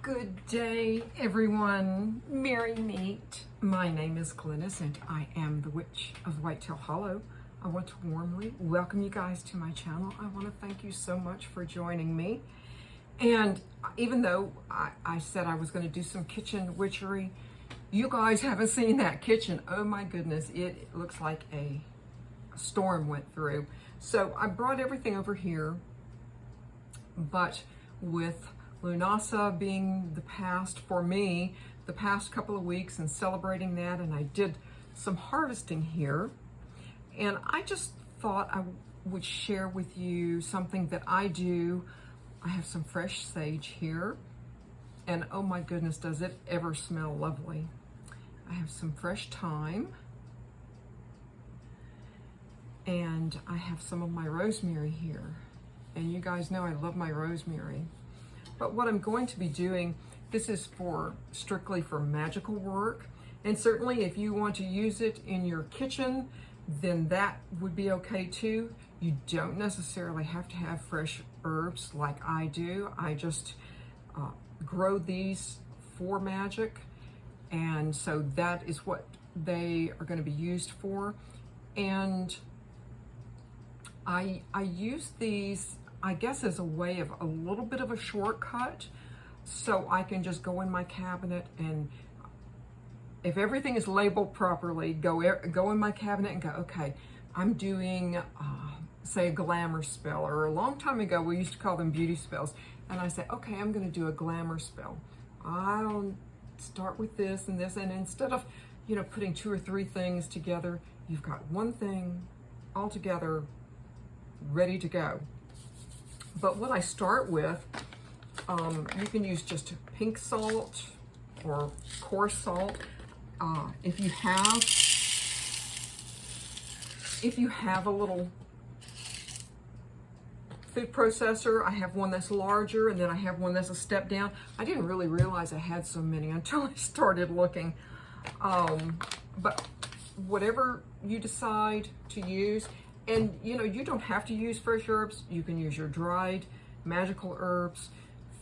Good day, everyone. Merry meet. My name is Glynis, and I am the Witch of Whitetail Hollow. I want to warmly welcome you guys to my channel. I want to thank you so much for joining me. And even though I said I was going to do some kitchen witchery, you guys haven't seen that kitchen. Oh my goodness, it looks like a storm went through. So I brought everything over here, but with Lunasa being the past for me, the past couple of weeks, and celebrating that, and I did some harvesting here, and I just thought I would share with you something that I do. I have some fresh sage here, and oh my goodness, does it ever smell lovely. I have some fresh thyme, and I have some of my rosemary here, and you guys know I love my rosemary. But what I'm going to be doing, this is strictly for magical work. And certainly if you want to use it in your kitchen, then that would be okay too. You don't necessarily have to have fresh herbs like I do. I just grow these for magic. And so that is what they are going to be used for. And I use these, I guess, as a way of a little bit of a shortcut, so I can just go in my cabinet, and if everything is labeled properly, go in my cabinet and go, okay, I'm doing, say, a glamour spell, or a long time ago we used to call them beauty spells, and I say, okay, I'm going to do a glamour spell. I'll start with this and this, and instead of, putting 2 or 3 things together, you've got one thing all together, ready to go. But what I start with, you can use just pink salt or coarse salt. If you have a little food processor, I have one that's larger, and then I have one that's a step down. I didn't really realize I had so many until I started looking. But whatever you decide to use, and you don't have to use fresh herbs. You can use your dried magical herbs,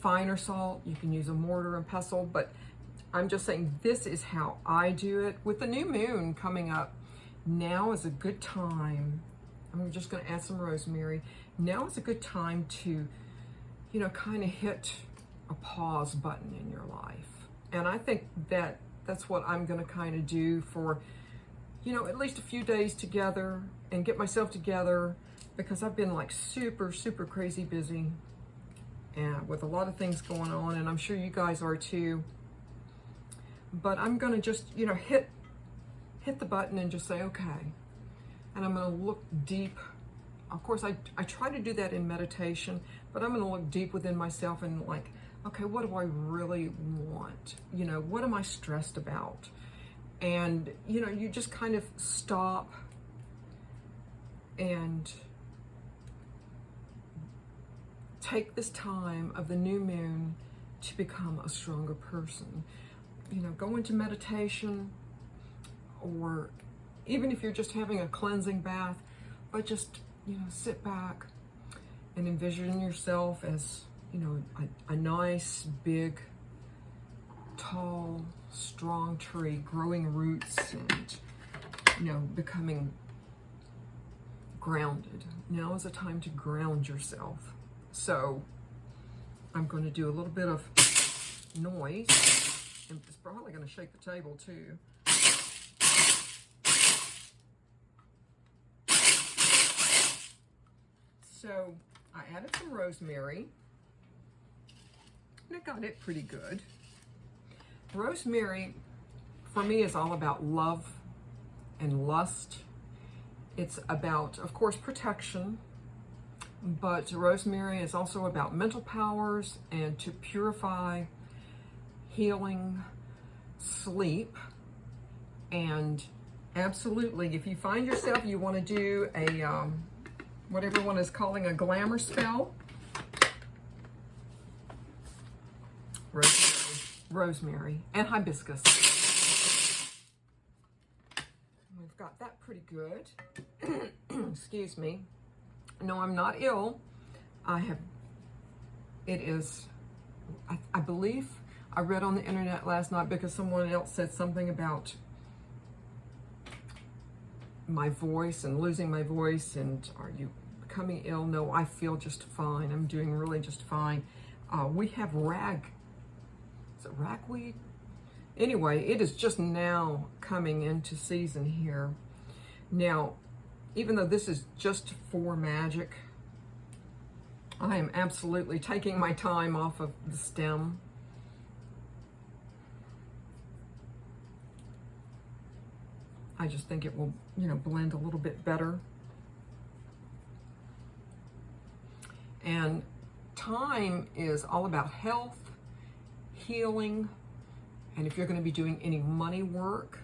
finer salt. You can use a mortar and pestle, but I'm just saying this is how I do it. With the new moon coming up, now is a good time. I'm just going to add some rosemary. Now is a good time to, kind of hit a pause button in your life. And I think that's what I'm going to kind of do for, at least a few days together, and get myself together, because I've been like super, super crazy busy and with a lot of things going on, and I'm sure you guys are too. But I'm gonna just, hit the button and just say, okay. And I'm gonna look deep. Of course, I try to do that in meditation, but I'm gonna look deep within myself and like, okay, what do I really want? What am I stressed about? And, you just kind of stop and take this time of the new moon to become a stronger person. Go into meditation, or even if you're just having a cleansing bath, but just, sit back and envision yourself as, a nice, big, tall, strong tree, growing roots and, becoming grounded. Now is a time to ground yourself. So I'm going to do a little bit of noise, and it's probably going to shake the table too. So I added some rosemary, and I got it pretty good. Rosemary, for me, is all about love and lust. It's about, of course, protection, but rosemary is also about mental powers and to purify, healing, sleep, and absolutely, if you find yourself, you want to do a, what everyone is calling a glamour spell, rosemary and hibiscus. We've got that pretty good. Excuse me. No, I'm not ill. It is, I believe I read on the internet last night because someone else said something about my voice and losing my voice, and are you becoming ill? No, I feel just fine. I'm doing really just fine. We have is it ragweed? Anyway, it is just now coming into season here. Now, even though this is just for magic, I am absolutely taking my time off of the stem. I just think it will, you know, blend a little bit better. And thyme is all about health, healing, and if you're going to be doing any money work,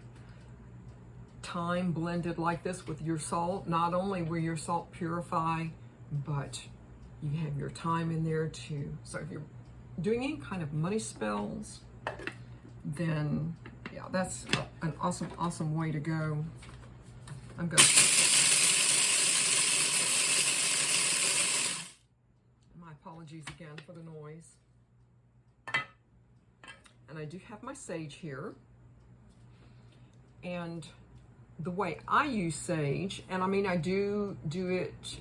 thyme blended like this with your salt, not only will your salt purify, but you have your thyme in there too. So if you're doing any kind of money spells, then yeah, that's an awesome, awesome way to go. I'm going to... My apologies again for the noise. And I do have my sage here. And the way I use sage, and I mean, I do it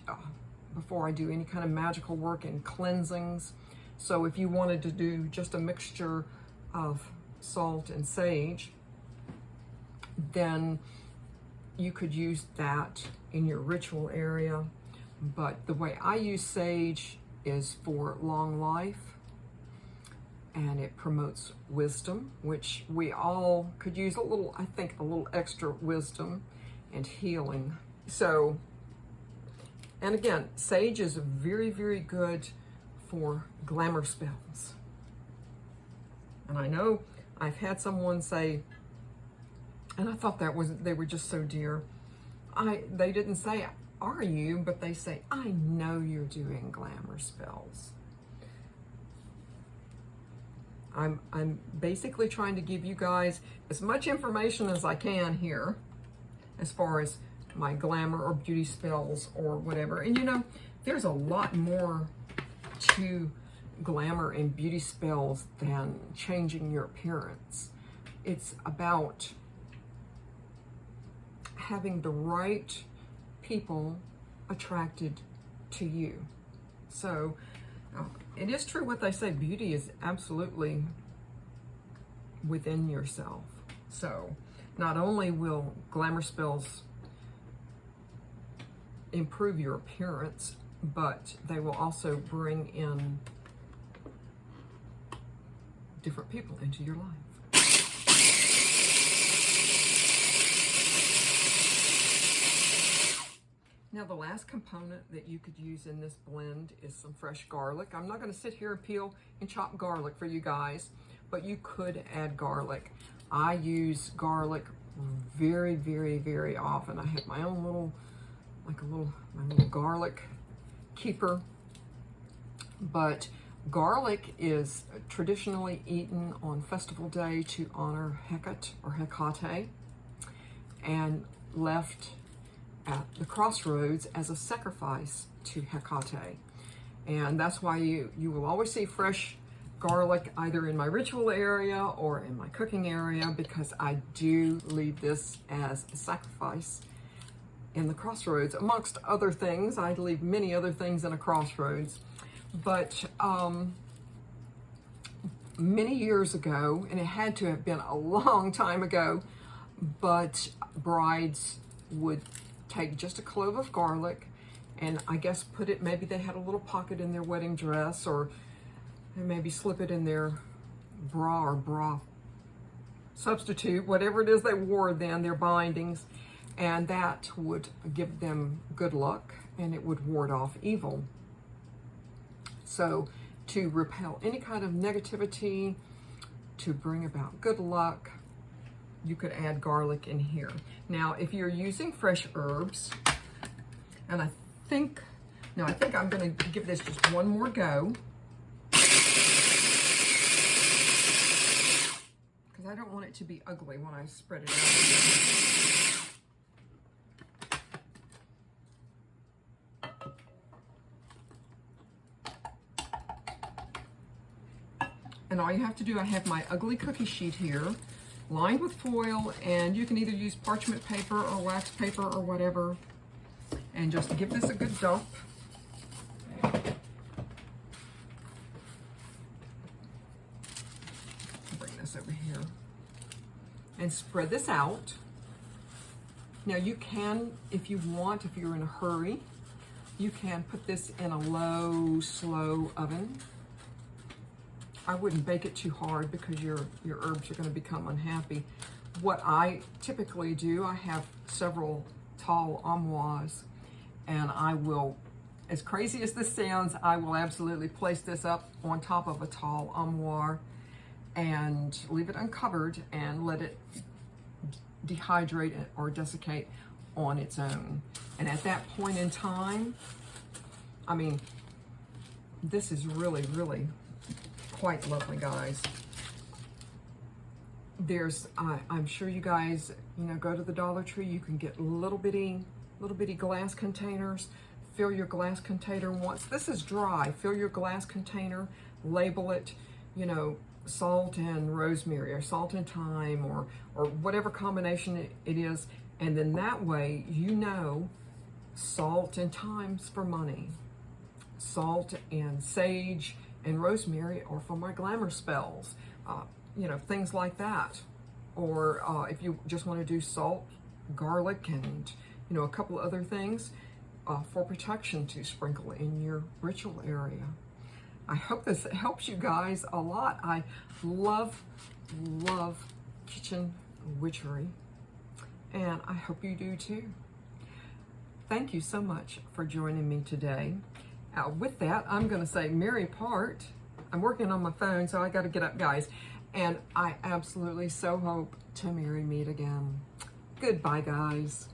before I do any kind of magical work and cleansings. So if you wanted to do just a mixture of salt and sage, then you could use that in your ritual area. But the way I use sage is for long life, and it promotes wisdom, which we all could use a little, I think, a little extra wisdom and healing. So, and again, sage is very, very good for glamour spells. And I know I've had someone say, and I thought they were just so dear. They didn't say, "Are you?" but they say, "I know you're doing glamour spells." I'm basically trying to give you guys as much information as I can here as far as my glamour or beauty spells or whatever. And you know, there's a lot more to glamour and beauty spells than changing your appearance. It's about having the right people attracted to you. So it is true what they say, beauty is absolutely within yourself. So not only will glamour spells improve your appearance, but they will also bring in different people into your life. Now the last component that you could use in this blend is some fresh garlic. I'm not going to sit here and peel and chop garlic for you guys, but you could add garlic. I use garlic very, very, very often. I have my own little, my little garlic keeper. But garlic is traditionally eaten on festival day to honor Hecate or Hecate, and left at the crossroads as a sacrifice to Hecate. And that's why you will always see fresh garlic either in my ritual area or in my cooking area, because I do leave this as a sacrifice in the crossroads. Amongst other things, I leave many other things in a crossroads. But many years ago, and it had to have been a long time ago, but brides would take just a clove of garlic and I guess put it, maybe they had a little pocket in their wedding dress, or maybe slip it in their bra or bra substitute, whatever it is they wore then, their bindings, and that would give them good luck and it would ward off evil. So to repel any kind of negativity, to bring about good luck, you could add garlic in here. Now, if you're using fresh herbs, and I think I'm gonna give this just one more go, because I don't want it to be ugly when I spread it out. And all you have to do, I have my ugly cookie sheet here, lined with foil, and you can either use parchment paper or wax paper or whatever. And just give this a good dump. Bring this over here. And spread this out. Now you can, if you want, if you're in a hurry, you can put this in a low, slow oven. I wouldn't bake it too hard because your herbs are going to become unhappy. What I typically do, I have several tall armoires, and I will, as crazy as this sounds, I will absolutely place this up on top of a tall armoire and leave it uncovered and let it dehydrate or desiccate on its own. And at that point in time, I mean, this is really, really quite lovely, guys. There's, I'm sure you guys, you know, go to the Dollar Tree, you can get little bitty glass containers. Fill your glass container once this is dry. Fill your glass container, label it, you know, salt and rosemary or salt and thyme or whatever combination it is, and then that way you know salt and thyme's for money. Salt and sage and rosemary are for my glamour spells, you know, things like that. Or if you just want to do salt, garlic, and you know, a couple of other things for protection to sprinkle in your ritual area. I hope this helps you guys a lot. I love kitchen witchery, and I hope you do too. Thank you so much for joining me today. With that, I'm going to say merry part. I'm working on my phone, so I got to get up, guys. And I absolutely so hope to merry meet again. Goodbye, guys.